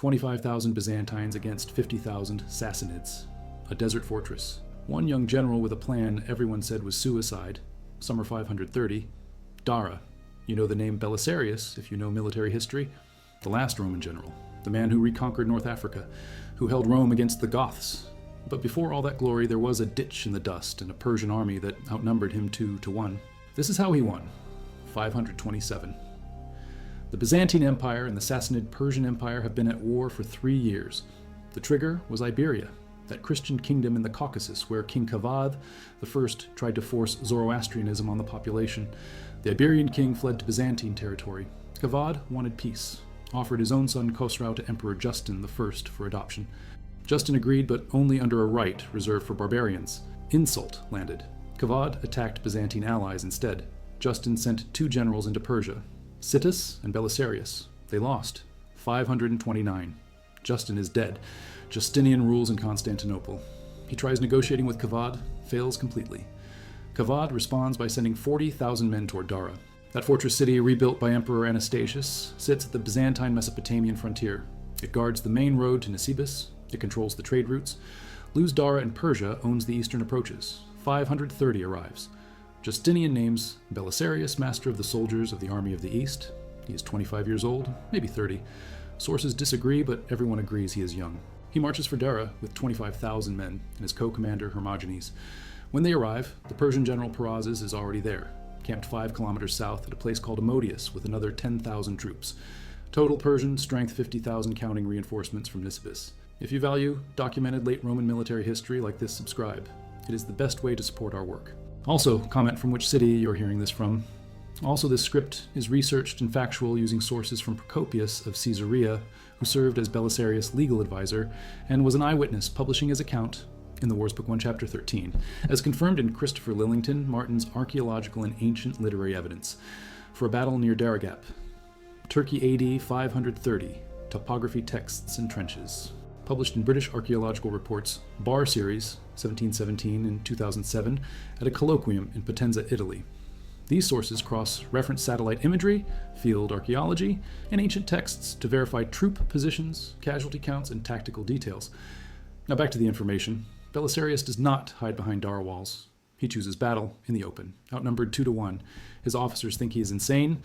25,000 Byzantines against 50,000 Sassanids. A desert fortress. One young general with a plan everyone said was suicide. Summer 530. Dara. You know the name Belisarius if you know military history. The last Roman general. The man who reconquered North Africa. Who held Rome against the Goths. But before all that glory, there was a ditch in the dust and a Persian army that outnumbered him 2-1. This is how he won. 527. The Byzantine Empire and the Sassanid Persian Empire have been at war for 3 years. The trigger was Iberia, that Christian kingdom in the Caucasus where King Kavad I tried to force Zoroastrianism on the population. The Iberian king fled to Byzantine territory. Kavad wanted peace, offered his own son Khosrau to Emperor Justin I for adoption. Justin agreed, but only under a rite reserved for barbarians. Insult landed. Kavad attacked Byzantine allies instead. Justin sent 2 generals into Persia, Sittus and Belisarius. They lost. 529. Justin is dead. Justinian rules in Constantinople. He tries negotiating with Kavad, fails completely. Kavad responds by sending 40,000 men toward Dara. That fortress city, rebuilt by Emperor Anastasius, sits at the Byzantine Mesopotamian frontier. It guards the main road to Nisibis. It controls the trade routes. Luz Dara in Persia owns the eastern approaches. 530 arrives. Justinian names Belisarius master of the soldiers of the army of the East. He is 25 years old, maybe 30. Sources disagree, but everyone agrees he is young. He marches for Dara with 25,000 men and his co-commander Hermogenes. When they arrive, the Persian general Perazes is already there, camped 5 kilometers south at a place called Amodius with another 10,000 troops. Total Persian, strength 50,000 counting reinforcements from Nisibis. If you value documented late Roman military history like this, subscribe. It is the best way to support our work. Also, comment from which city you're hearing this from. Also, this script is researched and factual using sources from Procopius of Caesarea, who served as Belisarius' legal advisor and was an eyewitness publishing his account in the Wars Book 1, Chapter 13, as confirmed in Christopher Lillington Martin's Archaeological and Ancient Literary Evidence, for a battle near Daragap. Turkey AD 530, Topography Texts and Trenches. Published in British Archaeological Reports, Bar Series, 1717 and 2007, at a colloquium in Potenza, Italy. These sources cross-reference satellite imagery, field archaeology, and ancient texts to verify troop positions, casualty counts, and tactical details. Now back to the information. Belisarius does not hide behind Dara walls. He chooses battle in the open, outnumbered 2-1. His officers think he is insane.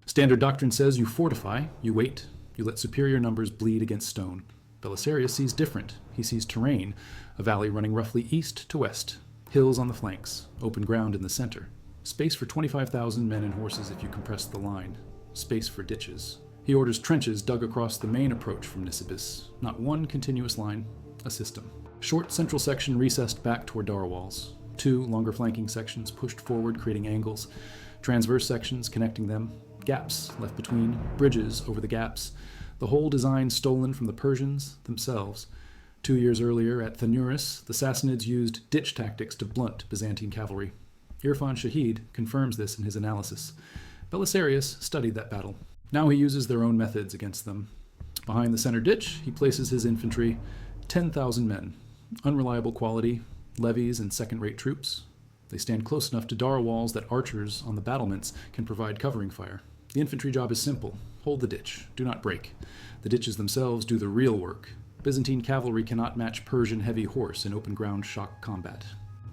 Standard doctrine says you fortify, you wait, you let superior numbers bleed against stone. Belisarius sees different. He sees terrain, a valley running roughly east to west, hills on the flanks, open ground in the center. Space for 25,000 men and horses if you compress the line. Space for ditches. He orders trenches dug across the main approach from Nisibis. Not one continuous line, a system. Short central section recessed back toward Dara walls. 2 longer flanking sections pushed forward, creating angles. Transverse sections connecting them. Gaps left between, bridges over the gaps. The whole design stolen from the Persians themselves. 2 years earlier at Thanuris, the Sassanids used ditch tactics to blunt Byzantine cavalry. Irfan Shahid confirms this in his analysis. Belisarius studied that battle. Now he uses their own methods against them. Behind the center ditch, he places his infantry, 10,000 men. Unreliable quality, levies and second-rate troops. They stand close enough to Dara walls that archers on the battlements can provide covering fire. The infantry job is simple. Hold the ditch. Do not break. The ditches themselves do the real work. Byzantine cavalry cannot match Persian heavy horse in open ground shock combat.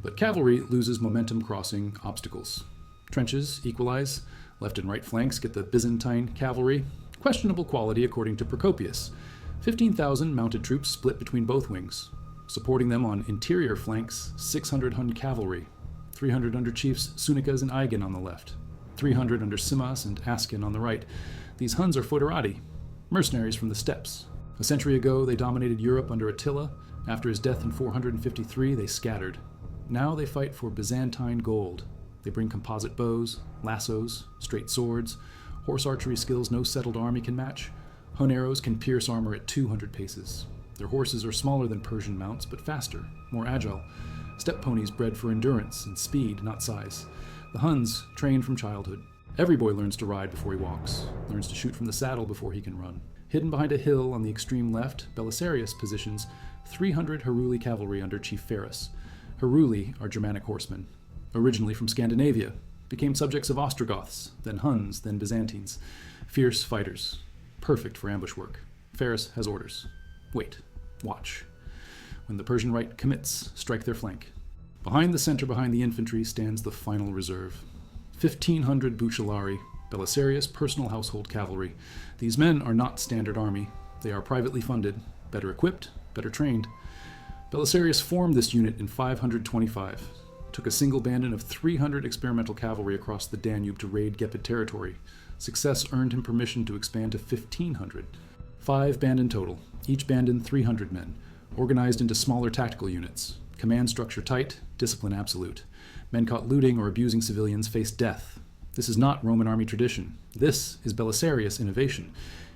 But cavalry loses momentum crossing obstacles. Trenches equalize. Left and right flanks get the Byzantine cavalry. Questionable quality according to Procopius. 15,000 mounted troops split between both wings. Supporting them on interior flanks, 600 Hun cavalry. 300 under chiefs Sunikas and Aigen on the left. 300 under Simas and Askin on the right. These Huns are foederati, mercenaries from the steppes. A century ago, they dominated Europe under Attila. After his death in 453, they scattered. Now they fight for Byzantine gold. They bring composite bows, lassos, straight swords, horse archery skills no settled army can match. Hun arrows can pierce armor at 200 paces. Their horses are smaller than Persian mounts, but faster, more agile. Steppe ponies bred for endurance and speed, not size. The Huns train from childhood. Every boy learns to ride before he walks, learns to shoot from the saddle before he can run. Hidden behind a hill on the extreme left, Belisarius positions 300 Heruli cavalry under Chief Ferrus. Heruli are Germanic horsemen, originally from Scandinavia, became subjects of Ostrogoths, then Huns, then Byzantines. Fierce fighters, perfect for ambush work. Faris has orders. Wait. Watch. When the Persian right commits, strike their flank. Behind the infantry stands the final reserve. 1,500 Bucellari, Belisarius' personal household cavalry. These men are not standard army. They are privately funded, better equipped, better trained. Belisarius formed this unit in 525, took a single bandit of 300 experimental cavalry across the Danube to raid Gepid territory. Success earned him permission to expand to 1,500. 5 band in total, each band 300 men, organized into smaller tactical units. Command structure tight, discipline absolute. Men caught looting or abusing civilians face death. This is not Roman army tradition. This is Belisarius innovation.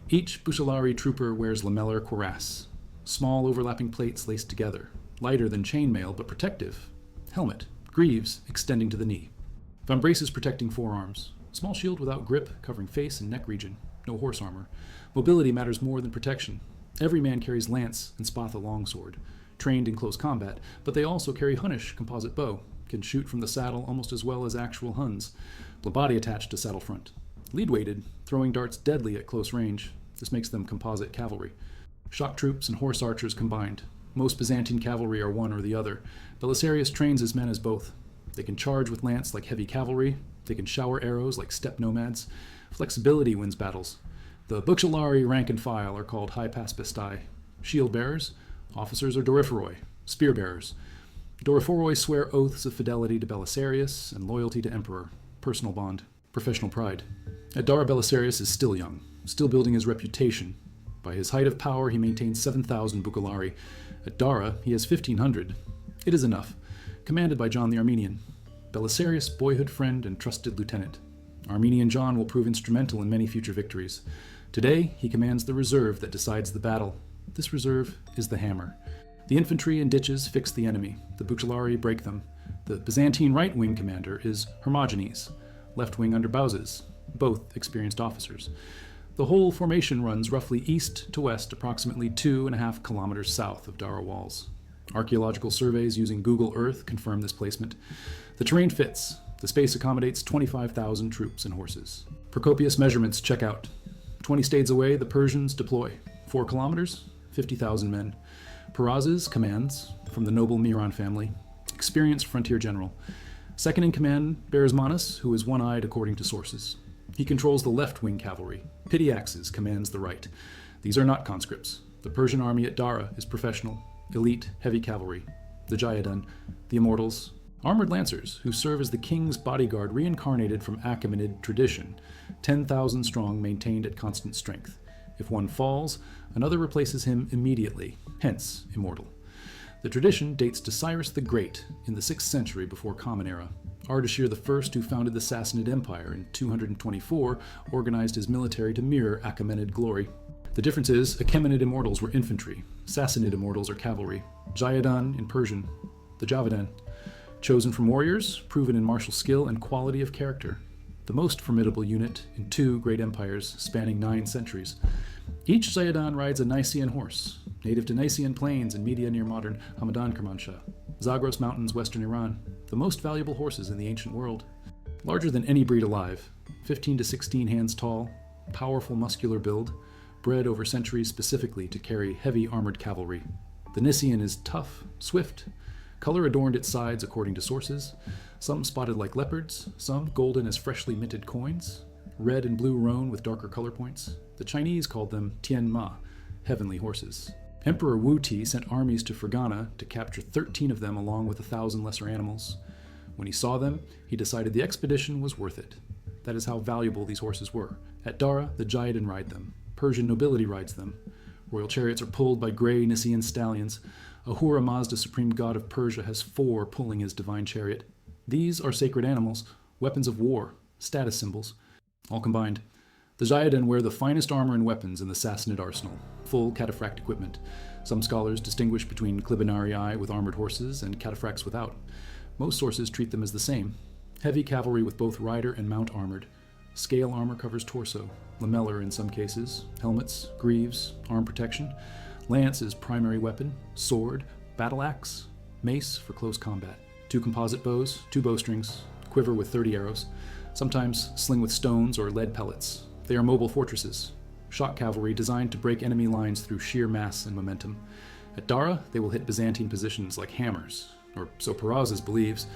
Each Bucellari trooper wears lamellar cuirass, small overlapping plates laced together, lighter than chainmail but protective. Helmet, greaves extending to the knee. Vambraces protecting forearms. Small shield without grip covering face and neck region. No horse armor. Mobility matters more than protection. Every man carries lance and spatha longsword, trained in close combat, but they also carry Hunnish composite bow, can shoot from the saddle almost as well as actual Huns, blabati attached to saddle front. Lead-weighted, throwing darts deadly at close range. This makes them composite cavalry. Shock troops and horse archers combined. Most Byzantine cavalry are one or the other. Belisarius trains his men as both. They can charge with lance like heavy cavalry. They can shower arrows like steppe nomads. Flexibility wins battles. The Bucellari rank and file are called hypaspestai. Shield bearers. Officers are Doriferoi, spear bearers. Doriferoi swear oaths of fidelity to Belisarius and loyalty to Emperor. Personal bond. Professional pride. At Dara, Belisarius is still young, still building his reputation. By his height of power, he maintains 7,000 Bucellari. At Dara, he has 1,500. It is enough. Commanded by John the Armenian. Belisarius' boyhood friend and trusted lieutenant. Armenian John will prove instrumental in many future victories. Today, he commands the reserve that decides the battle. This reserve is the hammer. The infantry in ditches fix the enemy. The Bucellari break them. The Byzantine right-wing commander is Hermogenes, left wing under Bauses, both experienced officers. The whole formation runs roughly east to west, approximately 2.5 kilometers south of Dara walls. Archaeological surveys using Google Earth confirm this placement. The terrain fits. The space accommodates 25,000 troops and horses. Procopius measurements check out. 20 stades away, the Persians deploy. 4 kilometers, 50,000 men. Perazes commands, from the noble Miron family, experienced frontier general. Second in command, Beresmanus, who is one-eyed according to sources. He controls the left-wing cavalry. Pityaxes commands the right. These are not conscripts. The Persian army at Dara is professional, elite, heavy cavalry. The Jayadun, the Immortals, armored lancers who serve as the king's bodyguard reincarnated from Achaemenid tradition, 10,000 strong maintained at constant strength. If one falls, another replaces him immediately, hence immortal. The tradition dates to Cyrus the Great in the 6th century before Common Era. Ardashir I, who founded the Sassanid Empire in 224, organized his military to mirror Achaemenid glory. The difference is, Achaemenid immortals were infantry, Sassanid immortals are cavalry. Jayadun in Persian, the Javadan, chosen from warriors, proven in martial skill and quality of character. The most formidable unit in 2 great empires spanning 9 centuries. Each Jayadun rides a Nicaean horse, native to Nicaean plains in Media near modern Hamadan Kermanshah, Zagros Mountains, western Iran, the most valuable horses in the ancient world. Larger than any breed alive, 15 to 16 hands tall, powerful muscular build, bred over centuries specifically to carry heavy armored cavalry. The Nicaean is tough, swift, color adorned its sides according to sources, some spotted like leopards, some golden as freshly minted coins, red and blue roan with darker color points. The Chinese called them Tian Ma, heavenly horses. Emperor Wu Ti sent armies to Fergana to capture 13 of them along with 1,000 lesser animals. When he saw them, he decided the expedition was worth it. That is how valuable these horses were. At Dara, the Jayadun ride them. Persian nobility rides them. Royal chariots are pulled by gray Nicaean stallions. Ahura Mazda, supreme god of Persia, has 4 pulling his divine chariot. These are sacred animals, weapons of war, status symbols, all combined. The Jayadun wear the finest armor and weapons in the Sassanid arsenal, full cataphract equipment. Some scholars distinguish between Clibanarii with armored horses and cataphracts without. Most sources treat them as the same. Heavy cavalry with both rider and mount armored. Scale armor covers torso, lamellar in some cases, helmets, greaves, arm protection. Lance is primary weapon, sword, battle axe, mace for close combat. 2 composite bows, 2 bowstrings, quiver with 30 arrows, sometimes sling with stones or lead pellets. They are mobile fortresses. shock cavalry designed to break enemy lines through sheer mass and momentum. At Dara, they will hit Byzantine positions like hammers, or so Perazes believes.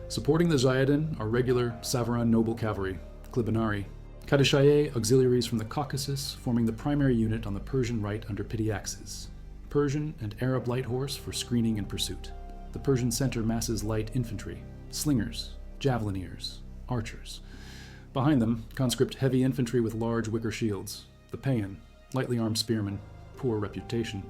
Supporting the Zayadin are regular Savaran noble cavalry, the Klibinari. Kadishaye auxiliaries from the Caucasus, forming the primary unit on the Persian right under Pityaxes. Persian and Arab light horse for screening and pursuit. The Persian center masses light infantry, slingers, javelineers, archers. Behind them, conscript heavy infantry with large wicker shields. The Paean, lightly armed spearmen, poor reputation.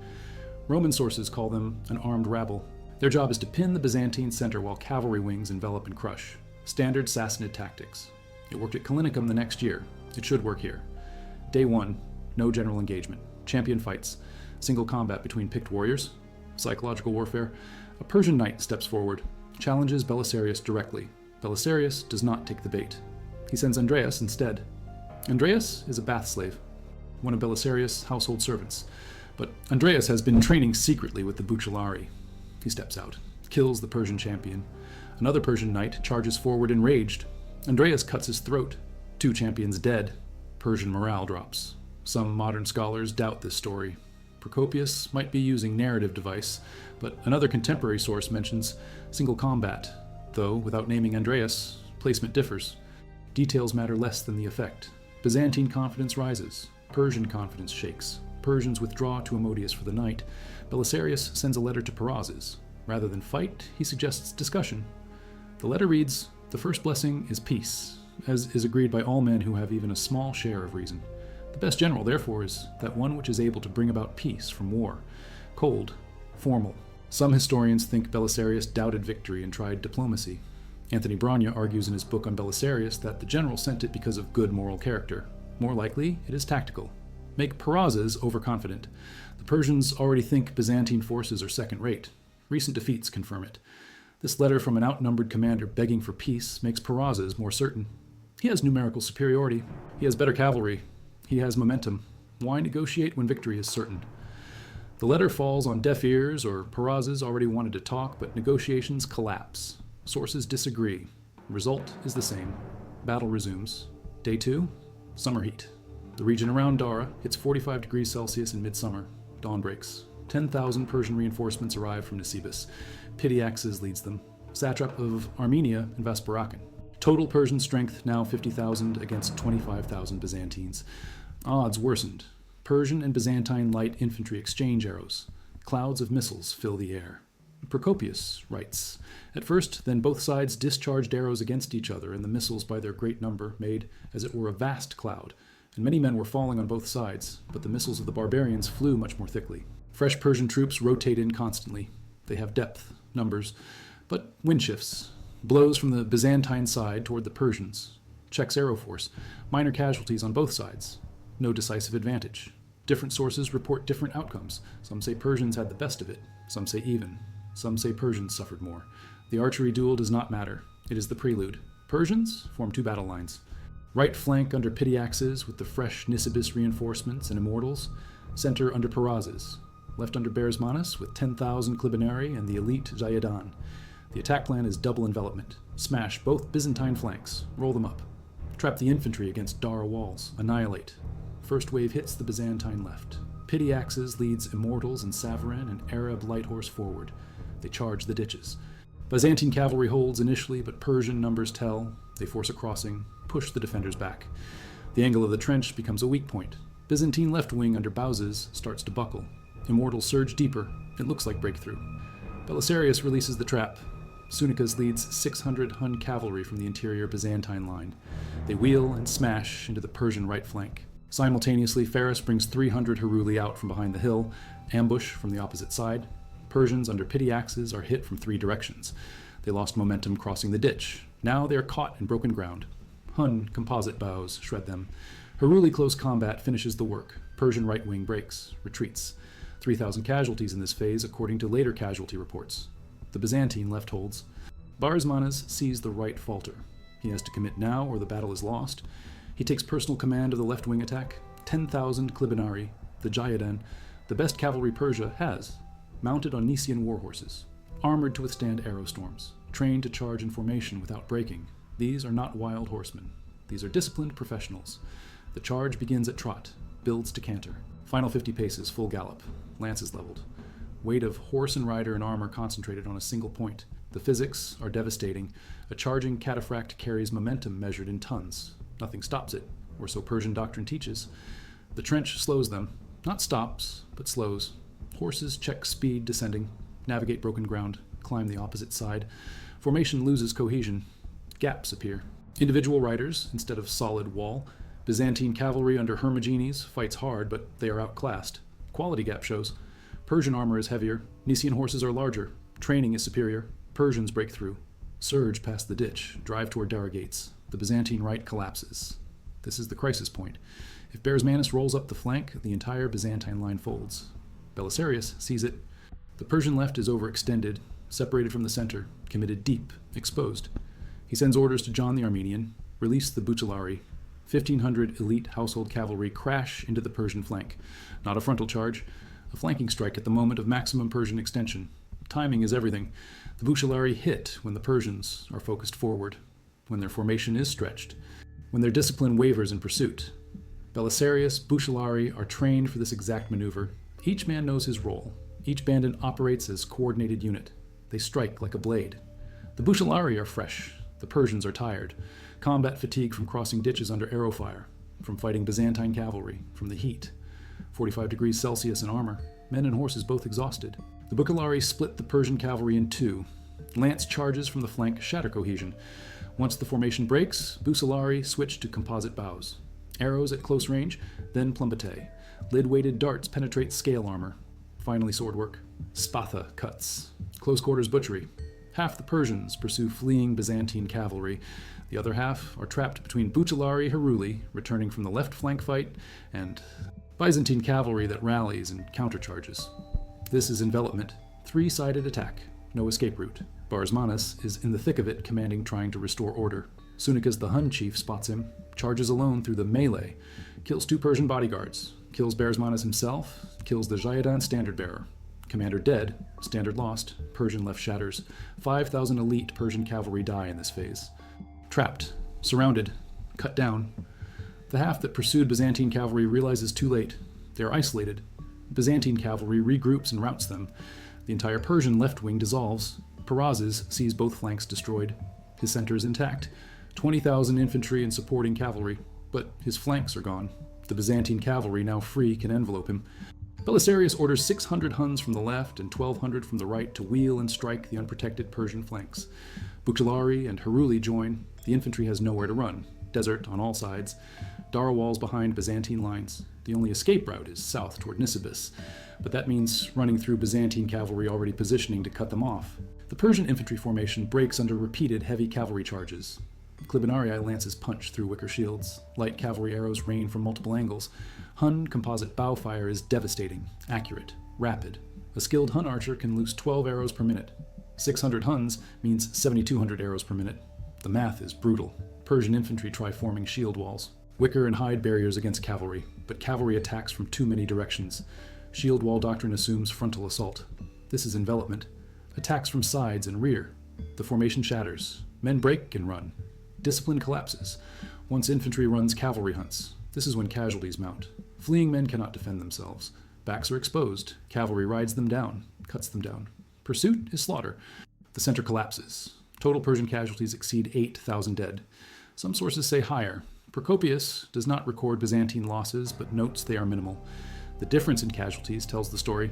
Roman sources call them an armed rabble. Their job is to pin the Byzantine center while cavalry wings envelop and crush. Standard Sassanid tactics. It worked at Callinicum the next year. It should work here. Day 1, no general engagement. Champion fights. Single combat between picked warriors. Psychological warfare. A Persian knight steps forward, challenges Belisarius directly. Belisarius does not take the bait. He sends Andreas instead. Andreas is a bath slave, one of Belisarius' household servants. But Andreas has been training secretly with the Bucellari. He steps out, kills the Persian champion. Another Persian knight charges forward enraged. Andreas cuts his throat. 2 champions dead. Persian morale drops. Some modern scholars doubt this story. Procopius might be using narrative device, but another contemporary source mentions single combat, though without naming Andreas, placement differs. Details matter less than the effect. Byzantine confidence rises. Persian confidence shakes. Persians withdraw to Ammonius for the night. Belisarius sends a letter to Perazes. Rather than fight, he suggests discussion. The letter reads, "The first blessing is peace, as is agreed by all men who have even a small share of reason. The best general, therefore, is that one which is able to bring about peace from war. Cold, formal." Some historians think Belisarius doubted victory and tried diplomacy. Anthony Bragna argues in his book on Belisarius that the general sent it because of good moral character. More likely, it is tactical. Make Perazes overconfident. The Persians already think Byzantine forces are second-rate. Recent defeats confirm it. This letter from an outnumbered commander begging for peace makes Perazes more certain. He has numerical superiority. He has better cavalry. He has momentum. Why negotiate when victory is certain? The letter falls on deaf ears, or Perazes already wanted to talk, but negotiations collapse. Sources disagree. Result is the same. Battle resumes. Day 2, summer heat. The region around Dara hits 45 degrees Celsius in midsummer. Dawn breaks. 10,000 Persian reinforcements arrive from Nisibis. Pityaxes leads them, satrap of Armenia and Vaspurakan. Total Persian strength now 50,000 against 25,000 Byzantines. Odds worsened. Persian and Byzantine light infantry exchange arrows. Clouds of missiles fill the air. Procopius writes, "At first, then both sides discharged arrows against each other, and the missiles by their great number made as it were a vast cloud, and many men were falling on both sides, but the missiles of the barbarians flew much more thickly. Fresh Persian troops rotate in constantly. They have depth, numbers, but wind shifts. Blows from the Byzantine side toward the Persians. Checks arrow force. Minor casualties on both sides. No decisive advantage. Different sources report different outcomes. Some say Persians had the best of it. Some say even. Some say Persians suffered more. The archery duel does not matter. It is the prelude. Persians form 2 battle lines. Right flank under Pityaxes with the fresh Nisibis reinforcements and immortals. Center under Perazes. Left under Bersmanus with 10,000 Klibinari and the elite Zayadan. The attack plan is double envelopment. Smash both Byzantine flanks. Roll them up. Trap the infantry against Dara walls. Annihilate. First wave hits the Byzantine left. Pityaxes leads Immortals and Savaran and Arab light horse forward. They charge the ditches. Byzantine cavalry holds initially, but Persian numbers tell. They force a crossing, push the defenders back. The angle of the trench becomes a weak point. Byzantine left wing under Bauses starts to buckle. Immortals surge deeper. It looks like breakthrough. Belisarius releases the trap. Sunicus leads 600 Hun cavalry from the interior Byzantine line. They wheel and smash into the Persian right flank. Simultaneously, Ferris brings 300 Heruli out from behind the hill, ambush from the opposite side. Persians under Pityaxes are hit from 3 directions. They lost momentum crossing the ditch. Now they are caught in broken ground. Hun composite bows shred them. Heruli close combat finishes the work. Persian right wing breaks, retreats. 3,000 casualties in this phase according to later casualty reports. The Byzantine left holds. Barsmanes sees the right falter. He has to commit now or the battle is lost. He takes personal command of the left wing attack. 10,000 Klibinari, the Jayadan, the best cavalry Persia has, mounted on Nisian war horses, armored to withstand arrow storms, trained to charge in formation without breaking. These are not wild horsemen. These are disciplined professionals. The charge begins at trot. builds to canter. Final 50 paces, full gallop. Lances leveled. Weight of horse and rider and armor concentrated on a single point. The physics are devastating. A charging cataphract carries momentum measured in tons. Nothing stops it, or so Persian doctrine teaches. The trench slows them. Not stops, but slows. Horses check speed descending, navigate broken ground, climb the opposite side. Formation loses cohesion. Gaps appear. Individual riders instead of solid wall. Byzantine cavalry under Hermogenes fights hard, but they are outclassed. Quality gap shows. Persian armor is heavier. Nicaean horses are larger. Training is superior. Persians break through. Surge past the ditch. Drive toward Dara gates. The Byzantine right collapses. This is the crisis point. If Barsmanus rolls up the flank, the entire Byzantine line folds. Belisarius sees it. The Persian left is overextended, separated from the center, committed deep, exposed. He sends orders to John the Armenian, release the Bucellari. 1,500 elite household cavalry crash into the Persian flank. Not a frontal charge, a flanking strike at the moment of maximum Persian extension. Timing is everything. The Bucellari hit when the Persians are focused forward, when their formation is stretched, when their discipline wavers in pursuit. Belisarius, Bucellari are trained for this exact maneuver. Each man knows his role. Each bandit operates as coordinated unit. They strike like a blade. The Bucellari are fresh. The Persians are tired. Combat fatigue from crossing ditches under arrow fire, from fighting Byzantine cavalry, from the heat. 45 degrees Celsius in armor. Men and horses both exhausted. The Bucellari split the Persian cavalry in two. Lance charges from the flank shatter cohesion. Once the formation breaks, Bucellari switch to composite bows. Arrows at close range, then plumbate. Lid-weighted darts penetrate scale armor. Finally swordwork. Spatha cuts. Close quarters butchery. Half the Persians pursue fleeing Byzantine cavalry. The other half are trapped between Bucellari Heruli, returning from the left flank fight, and Byzantine cavalry that rallies and countercharges. This is envelopment. Three-sided attack. No escape route. Barsmanus is in the thick of it, commanding trying to restore order. Sunicus the Hun chief spots him, charges alone through the melee, kills 2 Persian bodyguards, kills Barsmanus himself, kills the Jayadan standard bearer. Commander dead, standard lost, Persian left shatters. 5,000 elite Persian cavalry die in this phase. Trapped, surrounded, cut down. The half that pursued Byzantine cavalry realizes too late. They are isolated. Byzantine cavalry regroups and routs them. The entire Persian left wing dissolves. Perazes sees both flanks destroyed. His center is intact. 20,000 infantry and supporting cavalry, but his flanks are gone. The Byzantine cavalry, now free, can envelope him. Belisarius orders 600 Huns from the left and 1,200 from the right to wheel and strike the unprotected Persian flanks. Bucellari and Heruli join. The infantry has nowhere to run. Desert on all sides. Dara walls behind Byzantine lines. The only escape route is south toward Nisibis, but that means running through Byzantine cavalry already positioning to cut them off. The Persian infantry formation breaks under repeated heavy cavalry charges. Clibanarii lances punch through wicker shields. Light cavalry arrows rain from multiple angles. Hun composite bow fire is devastating, accurate, rapid. A skilled Hun archer can loose 12 arrows per minute. 600 Huns means 7,200 arrows per minute. The math is brutal. Persian infantry try forming shield walls. Wicker and hide barriers against cavalry, but cavalry attacks from too many directions. Shield wall doctrine assumes frontal assault. This is envelopment. Attacks from sides and rear. The formation shatters. Men break and run. Discipline collapses. Once infantry runs cavalry hunts. This is when casualties mount. Fleeing men cannot defend themselves. Backs are exposed. Cavalry rides them down, cuts them down. Pursuit is slaughter. The center collapses. Total Persian casualties exceed 8,000 dead. Some sources say higher. Procopius does not record Byzantine losses, but notes they are minimal. The difference in casualties tells the story.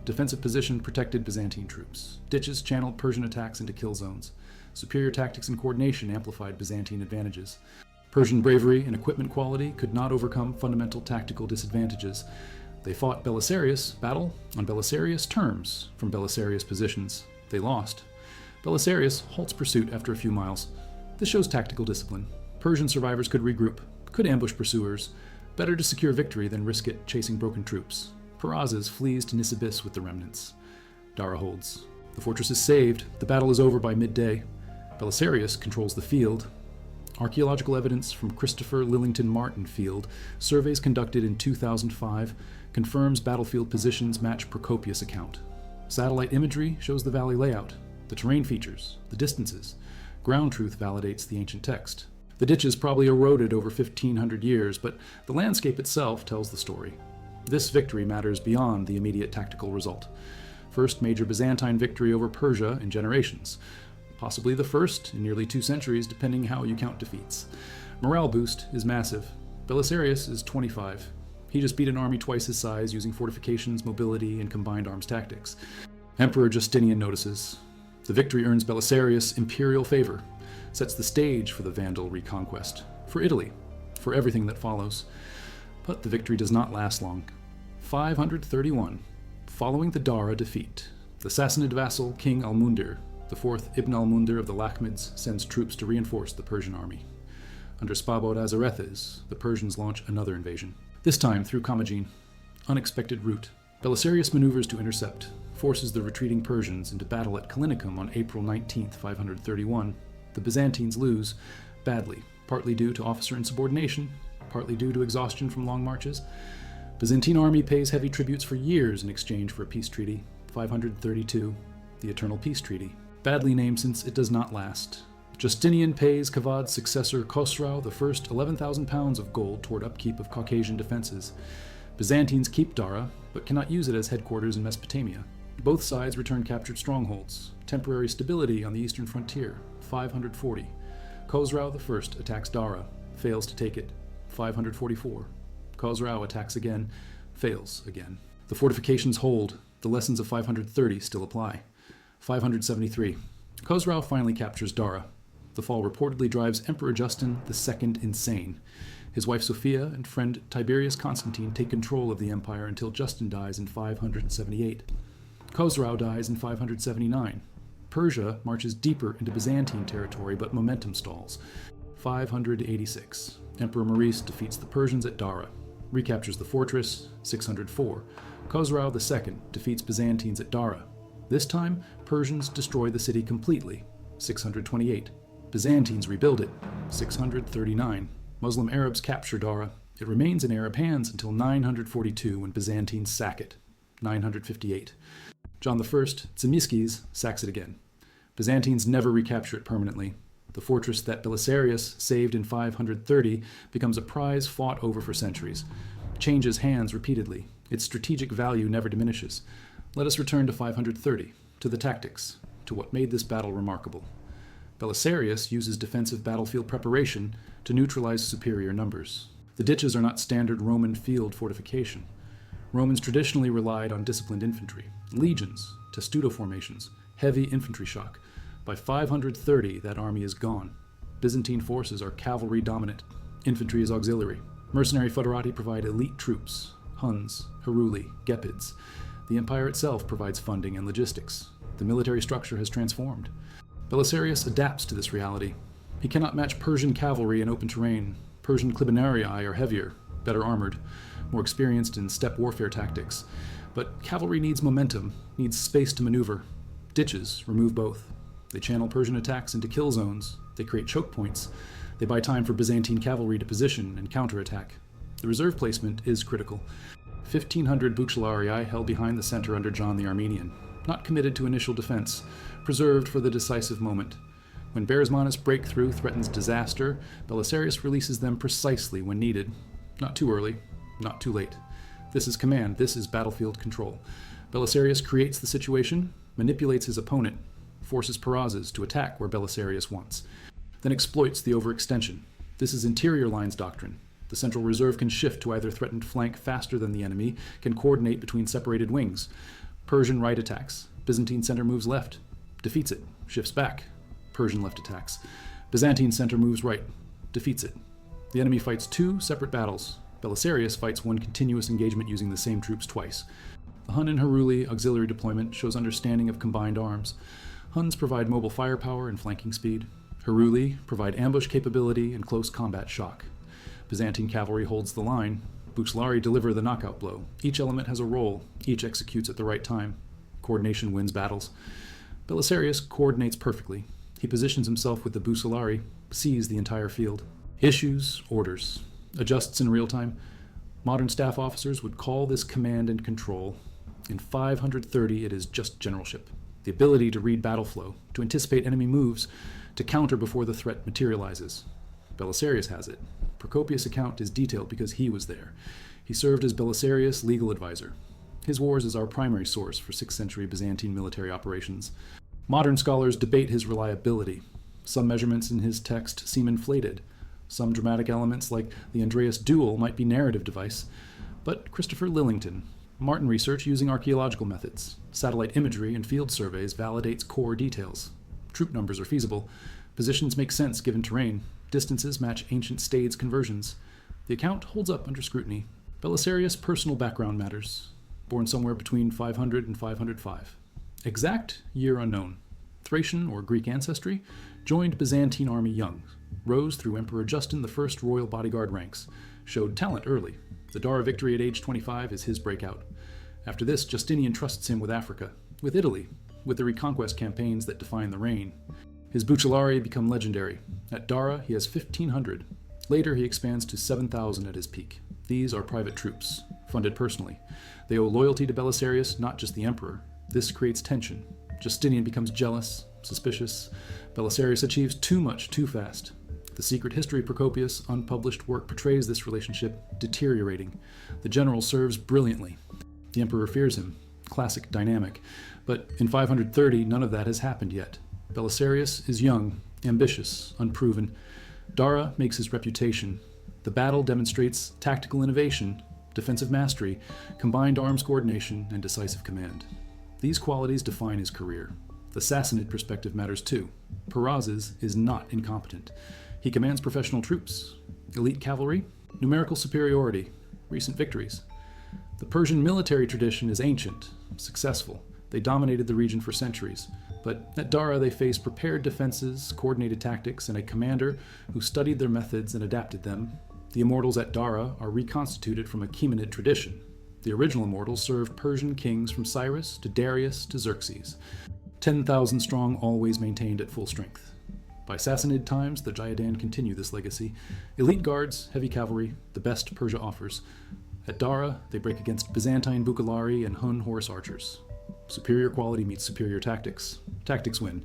Defensive position protected Byzantine troops. Ditches channeled Persian attacks into kill zones. Superior tactics and coordination amplified Byzantine advantages. Persian bravery and equipment quality could not overcome fundamental tactical disadvantages. They fought Belisarius' battle on Belisarius' terms from Belisarius' positions. They lost. Belisarius halts pursuit after a few miles. This shows tactical discipline. Persian survivors could regroup, could ambush pursuers. Better to secure victory than risk it chasing broken troops. Perazes flees to Nisibis with the remnants. Dara holds. The fortress is saved. The battle is over by midday. Belisarius controls the field. Archaeological evidence from Christopher Lillington Martin Field, surveys conducted in 2005, confirms battlefield positions match Procopius' account. Satellite imagery shows the valley layout, the terrain features, the distances. Ground truth validates the ancient text. The ditches probably eroded over 1,500 years, but the landscape itself tells the story. This victory matters beyond the immediate tactical result. First major Byzantine victory over Persia in generations. Possibly the first in nearly 2 centuries, depending how you count defeats. Morale boost is massive. Belisarius is 25. He just beat an army twice his size using fortifications, mobility, and combined arms tactics. Emperor Justinian notices. The victory earns Belisarius imperial favor, sets the stage for the Vandal reconquest, for Italy, for everything that follows. But the victory does not last long. 531. Following the Dara defeat, the Sassanid vassal King Almundir, the fourth Ibn Almundir of the Lakhmids, sends troops to reinforce the Persian army. Under Spabod Azarethes, the Persians launch another invasion, this time through Commagene. Unexpected route. Belisarius maneuvers to intercept, forces the retreating Persians into battle at Callinicum on April 19, 531. The Byzantines lose, badly, partly due to officer insubordination, partly due to exhaustion from long marches. Byzantine army pays heavy tributes for years in exchange for a peace treaty, 532, the Eternal Peace Treaty, badly named since it does not last. Justinian pays Kavad's successor Khosrau the first 11,000 pounds of gold toward upkeep of Caucasian defenses. Byzantines keep Dara, but cannot use it as headquarters in Mesopotamia. Both sides return captured strongholds, temporary stability on the eastern frontier, 540. Khosrau I attacks Dara, fails to take it, 544. Khosrau attacks again, fails again. The fortifications hold, the lessons of 530 still apply. 573. Khosrau finally captures Dara. The fall reportedly drives Emperor Justin II insane. His wife Sophia and friend Tiberius Constantine take control of the empire until Justin dies in 578. Khosrau dies in 579. Persia marches deeper into Byzantine territory, but momentum stalls. 586. Emperor Maurice defeats the Persians at Dara, recaptures the fortress, 604. Khosrau II defeats Byzantines at Dara. This time, Persians destroy the city completely, 628. Byzantines rebuild it, 639. Muslim Arabs capture Dara. It remains in Arab hands until 942 when Byzantines sack it, 958. John I, Tzimiskes, sacks it again. Byzantines never recapture it permanently. The fortress that Belisarius saved in 530 becomes a prize fought over for centuries, changes hands repeatedly. Its strategic value never diminishes. Let us return to 530, to the tactics, to what made this battle remarkable. Belisarius uses defensive battlefield preparation to neutralize superior numbers. The ditches are not standard Roman field fortification. Romans traditionally relied on disciplined infantry, legions, testudo formations, heavy infantry shock. By 530, that army is gone. Byzantine forces are cavalry dominant. Infantry is auxiliary. Mercenary foederati provide elite troops, Huns, Heruli, Gepids. The empire itself provides funding and logistics. The military structure has transformed. Belisarius adapts to this reality. He cannot match Persian cavalry in open terrain. Persian clibanarii are heavier, better armored, more experienced in steppe warfare tactics. But cavalry needs momentum, needs space to maneuver. Ditches remove both. They channel Persian attacks into kill zones. They create choke points. They buy time for Byzantine cavalry to position and counterattack. The reserve placement is critical. 1,500 Bucellari held behind the center under John the Armenian, not committed to initial defense, preserved for the decisive moment. When Barismanus' breakthrough threatens disaster, Belisarius releases them precisely when needed. Not too early, not too late. This is command, this is battlefield control. Belisarius creates the situation, manipulates his opponent, forces Perazes to attack where Belisarius wants, then exploits the overextension. This is interior lines doctrine. The central reserve can shift to either threatened flank faster than the enemy, can coordinate between separated wings. Persian right attacks. Byzantine center moves left, defeats it, shifts back. Persian left attacks. Byzantine center moves right, defeats it. The enemy fights 2 separate battles. Belisarius fights one continuous engagement using the same troops twice. The Hun and Heruli auxiliary deployment shows understanding of combined arms. Huns provide mobile firepower and flanking speed. Heruli provide ambush capability and close combat shock. Byzantine cavalry holds the line. Bucellari deliver the knockout blow. Each element has a role. Each executes at the right time. Coordination wins battles. Belisarius coordinates perfectly. He positions himself with the Bucellari, sees the entire field. Issues, orders. Adjusts in real time. Modern staff officers would call this command and control. In 530, it is just generalship. The ability to read battle flow, to anticipate enemy moves, to counter before the threat materializes. Belisarius has it. Procopius' account is detailed because he was there. He served as Belisarius' legal advisor. His wars is our primary source for 6th century Byzantine military operations. Modern scholars debate his reliability. Some measurements in his text seem inflated. Some dramatic elements, like the Andreas duel, might be narrative device. But Christopher Lillington, Martin research using archaeological methods, satellite imagery, and field surveys validates core details. Troop numbers are feasible. Positions make sense given terrain. Distances match ancient stades conversions. The account holds up under scrutiny. Belisarius' personal background matters. Born somewhere between 500 and 505. Exact year unknown. Thracian or Greek ancestry. Joined Byzantine army young. Rose through Emperor Justin I royal bodyguard ranks. Showed talent early. The Dara victory at age 25 is his breakout. After this, Justinian trusts him with Africa, with Italy, with the reconquest campaigns that define the reign. His Bucellari become legendary. At Dara, he has 1,500. Later, he expands to 7,000 at his peak. These are private troops, funded personally. They owe loyalty to Belisarius, not just the emperor. This creates tension. Justinian becomes jealous, suspicious. Belisarius achieves too much too fast. The Secret History Procopius unpublished work portrays this relationship deteriorating. The general serves brilliantly. The emperor fears him. Classic dynamic. But in 530, none of that has happened yet. Belisarius is young, ambitious, unproven. Dara makes his reputation. The battle demonstrates tactical innovation, defensive mastery, combined arms coordination, and decisive command. These qualities define his career. The Sassanid perspective matters too. Peraz's is not incompetent. He commands professional troops, elite cavalry, numerical superiority, recent victories. The Persian military tradition is ancient, successful. They dominated the region for centuries. But at Dara they face prepared defenses, coordinated tactics, and a commander who studied their methods and adapted them. The immortals at Dara are reconstituted from a Achaemenid tradition. The original immortals served Persian kings from Cyrus to Darius to Xerxes. 10,000 strong, always maintained at full strength. By Sassanid times, the Jayadin continue this legacy. Elite guards, heavy cavalry, the best Persia offers. At Dara, they break against Byzantine Bucellari and Hun horse archers. Superior quality meets superior tactics. Tactics win.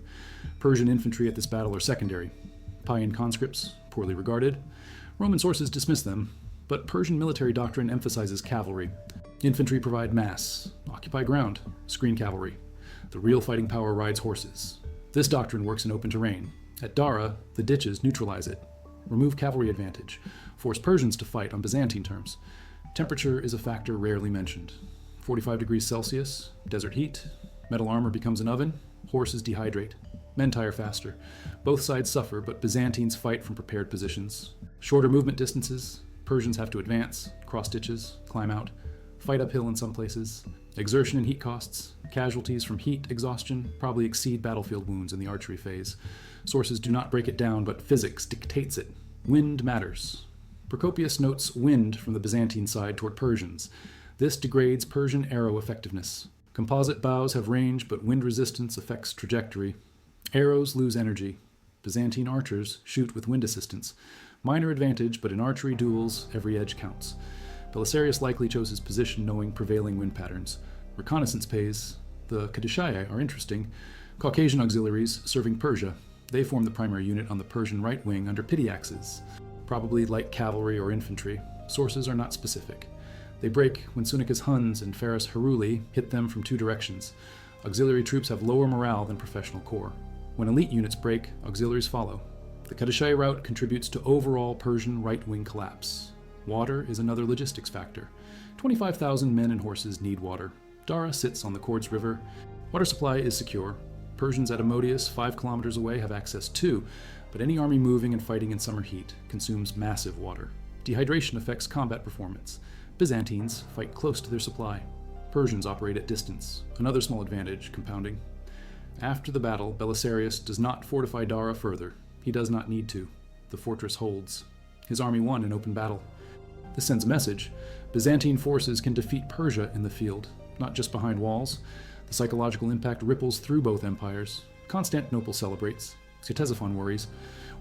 Persian infantry at this battle are secondary. Paean conscripts, poorly regarded. Roman sources dismiss them, but Persian military doctrine emphasizes cavalry. Infantry provide mass, occupy ground, screen cavalry. The real fighting power rides horses. This doctrine works in open terrain. At Dara, the ditches neutralize it. Remove cavalry advantage. Force Persians to fight on Byzantine terms. Temperature is a factor rarely mentioned. 45 degrees Celsius, desert heat, metal armor becomes an oven, horses dehydrate. Men tire faster. Both sides suffer, but Byzantines fight from prepared positions. Shorter movement distances, Persians have to advance, cross ditches, climb out, fight uphill in some places. Exertion and heat costs. Casualties from heat exhaustion probably exceed battlefield wounds in the archery phase. Sources do not break it down, but physics dictates it. Wind matters. Procopius notes wind from the Byzantine side toward Persians. This degrades Persian arrow effectiveness. Composite bows have range, but wind resistance affects trajectory. Arrows lose energy. Byzantine archers shoot with wind assistance. Minor advantage, but in archery duels, every edge counts. Belisarius likely chose his position knowing prevailing wind patterns. Reconnaissance pays. The Kadishai are interesting. Caucasian auxiliaries serving Persia. They form the primary unit on the Persian right wing under Pityaxes. Probably light cavalry or infantry. Sources are not specific. They break when Sunnica's Huns and Faris Haruli hit them from two directions. Auxiliary troops have lower morale than professional corps. When elite units break, auxiliaries follow. The Kadishai route contributes to overall Persian right-wing collapse. Water is another logistics factor. 25,000 men and horses need water. Dara sits on the Kords River. Water supply is secure. Persians at Amodius, 5 kilometers away, have access too, but any army moving and fighting in summer heat consumes massive water. Dehydration affects combat performance. Byzantines fight close to their supply. Persians operate at distance, another small advantage, compounding. After the battle, Belisarius does not fortify Dara further. He does not need to. The fortress holds. His army won in open battle. This sends a message. Byzantine forces can defeat Persia in the field, not just behind walls. The psychological impact ripples through both empires. Constantinople celebrates. Ctesiphon worries.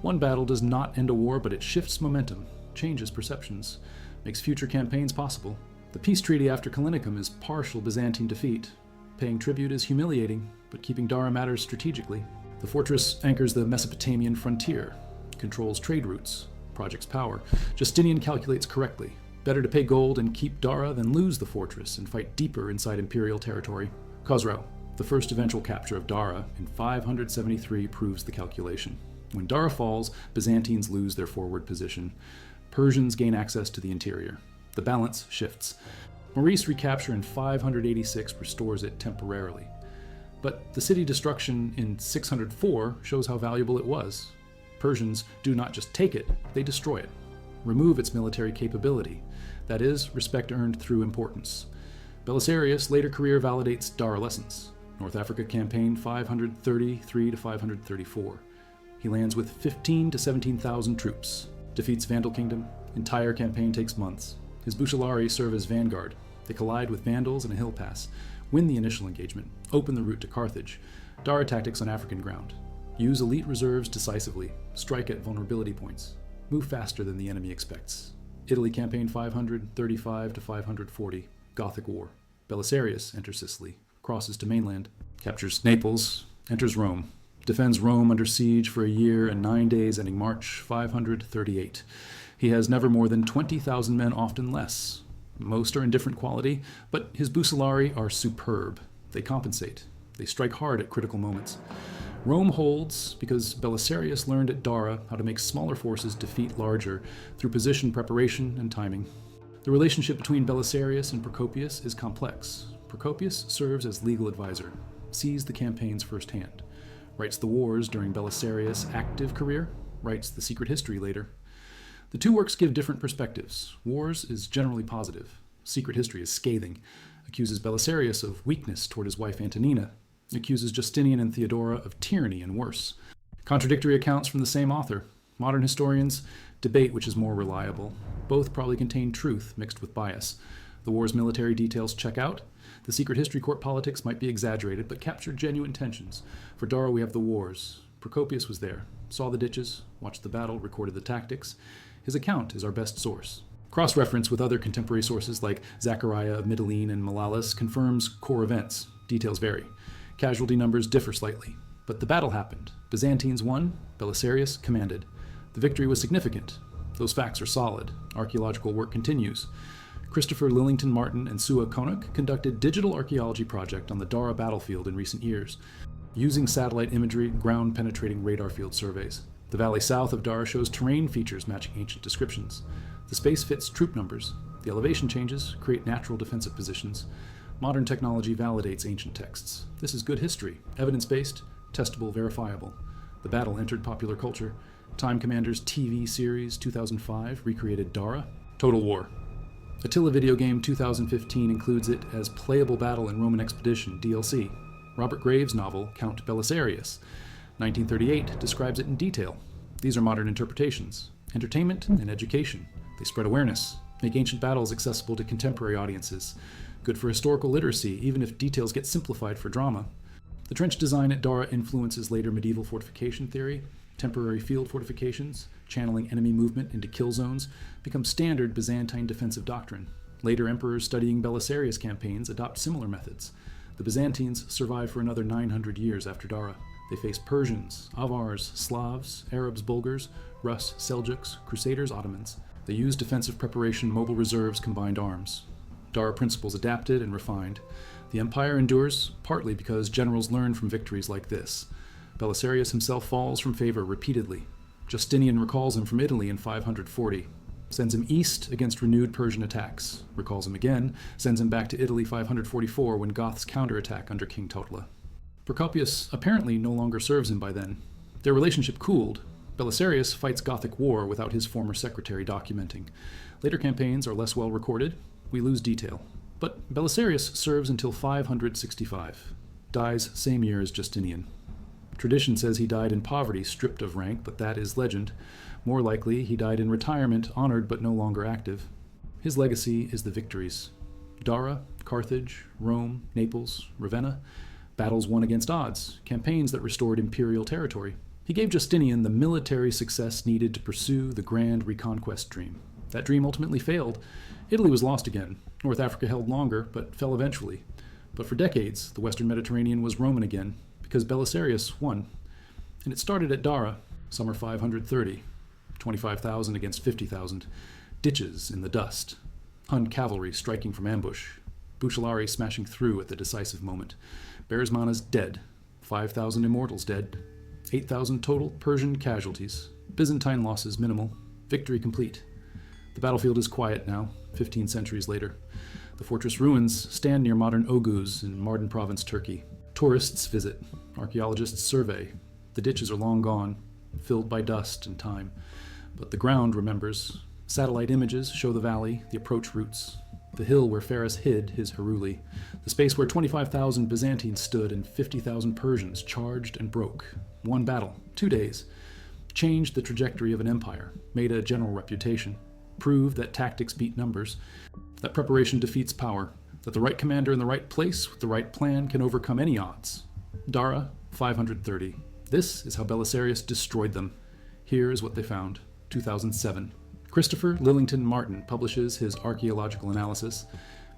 One battle does not end a war, but it shifts momentum, changes perceptions, makes future campaigns possible. The peace treaty after Callinicum is partial Byzantine defeat. Paying tribute is humiliating, but keeping Dara matters strategically. The fortress anchors the Mesopotamian frontier, controls trade routes. project's power, Justinian calculates correctly. Better to pay gold and keep Dara than lose the fortress and fight deeper inside imperial territory. Khosrau, the first eventual capture of Dara in 573, proves the calculation. When Dara falls, Byzantines lose their forward position. Persians gain access to the interior. The balance shifts. Maurice recapture in 586 restores it temporarily. But the city destruction in 604 shows how valuable it was. Persians do not just take it, they destroy it. Remove its military capability. That is, respect earned through importance. Belisarius' later career validates Dara lessons. North Africa campaign 533 to 534. He lands with 15 to 17,000 troops. Defeats Vandal Kingdom. Entire campaign takes months. His Bucellari serve as vanguard. They collide with Vandals in a hill pass. Win the initial engagement. Open the route to Carthage. Dara tactics on African ground. Use elite reserves decisively. Strike at vulnerability points. Move faster than the enemy expects. Italy campaign 535 to 540. Gothic War. Belisarius enters Sicily. Crosses to mainland. Captures Naples. Enters Rome. Defends Rome under siege for a year and 9 days ending March 538. He has never more than 20,000 men, often less. Most are in different quality, but his Bucellari are superb. They compensate. They strike hard at critical moments. Rome holds because Belisarius learned at Dara how to make smaller forces defeat larger through position preparation and timing. The relationship between Belisarius and Procopius is complex. Procopius serves as legal advisor, sees the campaigns firsthand, writes the wars during Belisarius' active career, writes the secret history later. The two works give different perspectives. Wars is generally positive. Secret history is scathing, accuses Belisarius of weakness toward his wife Antonina, accuses Justinian and Theodora of tyranny and worse. Contradictory accounts from the same author. Modern historians debate which is more reliable. Both probably contain truth mixed with bias. The war's military details check out. The secret history court politics might be exaggerated, but capture genuine tensions. For Dara we have the wars. Procopius was there, saw the ditches, watched the battle, recorded the tactics. His account is our best source. Cross-reference with other contemporary sources like Zachariah of Mytilene and Malalas confirms core events. Details vary. Casualty numbers differ slightly. But the battle happened. Byzantines won, Belisarius commanded. The victory was significant. Those facts are solid. Archaeological work continues. Christopher Lillington Martin and Sua Koenig conducted digital archaeology project on the Dara battlefield in recent years, using satellite imagery, ground-penetrating radar field surveys. The valley south of Dara shows terrain features matching ancient descriptions. The space fits troop numbers. The elevation changes create natural defensive positions. Modern technology validates ancient texts. This is good history, evidence-based, testable, verifiable. The battle entered popular culture. Time Commander's TV series 2005 recreated Dara. Total War. Attila video game 2015 includes it as playable battle in Roman Expedition DLC. Robert Graves' novel Count Belisarius 1938 describes it in detail. These are modern interpretations. Entertainment and education. They spread awareness, make ancient battles accessible to contemporary audiences. Good for historical literacy, even if details get simplified for drama. The trench design at Dara influences later medieval fortification theory. Temporary field fortifications, channeling enemy movement into kill zones, become standard Byzantine defensive doctrine. Later emperors studying Belisarius campaigns adopt similar methods. The Byzantines survive for another 900 years after Dara. They face Persians, Avars, Slavs, Arabs, Bulgars, Rus, Seljuks, Crusaders, Ottomans. They use defensive preparation, mobile reserves, combined arms. Dara principles adapted and refined. The empire endures partly because generals learn from victories like this. Belisarius himself falls from favor repeatedly. Justinian recalls him from Italy in 540, sends him east against renewed Persian attacks, recalls him again, sends him back to Italy 544 when Goths counterattack under King Totila. Procopius apparently no longer serves him by then. Their relationship cooled. Belisarius fights Gothic War without his former secretary documenting. Later campaigns are less well recorded. We lose detail. But Belisarius serves until 565. Dies same year as Justinian. Tradition says he died in poverty, stripped of rank, but that is legend. More likely, he died in retirement, honored but no longer active. His legacy is the victories. Dara, Carthage, Rome, Naples, Ravenna. Battles won against odds, campaigns that restored imperial territory. He gave Justinian the military success needed to pursue the grand reconquest dream. That dream ultimately failed. Italy was lost again. North Africa held longer, but fell eventually. But for decades, the Western Mediterranean was Roman again, because Belisarius won. And it started at Dara, summer 530. 25,000 against 50,000. Ditches in the dust. Hun cavalry striking from ambush. Bucellari smashing through at the decisive moment. Beresmana's dead. 5,000 immortals dead. 8,000 total Persian casualties. Byzantine losses minimal. Victory complete. The battlefield is quiet now, 15 centuries later. The fortress ruins stand near modern Oguz in Mardin province, Turkey. Tourists visit. Archaeologists survey. The ditches are long gone, filled by dust and time. But the ground remembers. Satellite images show the valley, the approach routes, the hill where Faris hid his Heruli, the space where 25,000 Byzantines stood and 50,000 Persians charged and broke. One battle, 2 days. Changed the trajectory of an empire, made a general reputation, proved that tactics beat numbers, that preparation defeats power, that the right commander in the right place with the right plan can overcome any odds. Dara, 530. This is how Belisarius destroyed them. Here is what they found. 2007. Christopher Lillington Martin publishes his archaeological analysis.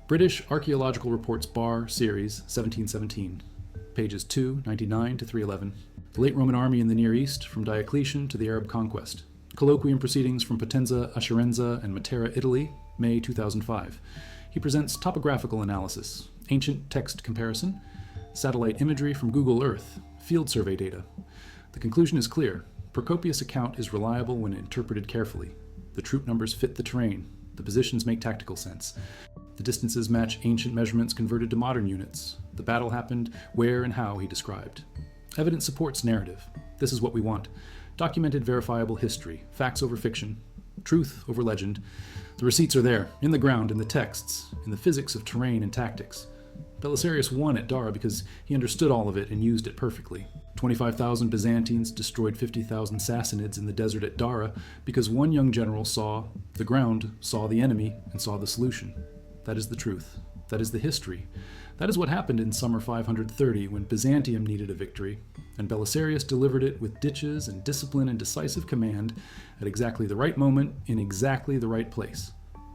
British Archaeological Reports Bar Series, 1717. Pages 299 to 311. The Late Roman Army in the Near East, from Diocletian to the Arab Conquest. Colloquium Proceedings from Potenza, Ascerenza, and Matera, Italy, May 2005. He presents topographical analysis, ancient text comparison, satellite imagery from Google Earth, field survey data. The conclusion is clear. Procopius' account is reliable when interpreted carefully. The troop numbers fit the terrain. The positions make tactical sense. The distances match ancient measurements converted to modern units. The battle happened where and how he described. Evidence supports narrative. This is what we want. Documented, verifiable history. Facts over fiction. Truth over legend. The receipts are there, in the ground, in the texts, in the physics of terrain and tactics. Belisarius won at Dara because he understood all of it and used it perfectly. 25,000 Byzantines destroyed 50,000 Sassanids in the desert at Dara because one young general saw the ground, saw the enemy, and saw the solution. That is the truth. That is the history. That is what happened in summer 530 when Byzantium needed a victory, and Belisarius delivered it with ditches and discipline and decisive command at exactly the right moment in exactly the right place.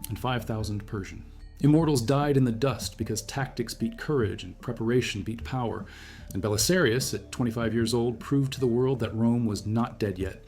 And 5,000 Persian. Immortals died in the dust because tactics beat courage and preparation beat power, and Belisarius, at 25 years old, proved to the world that Rome was not dead yet.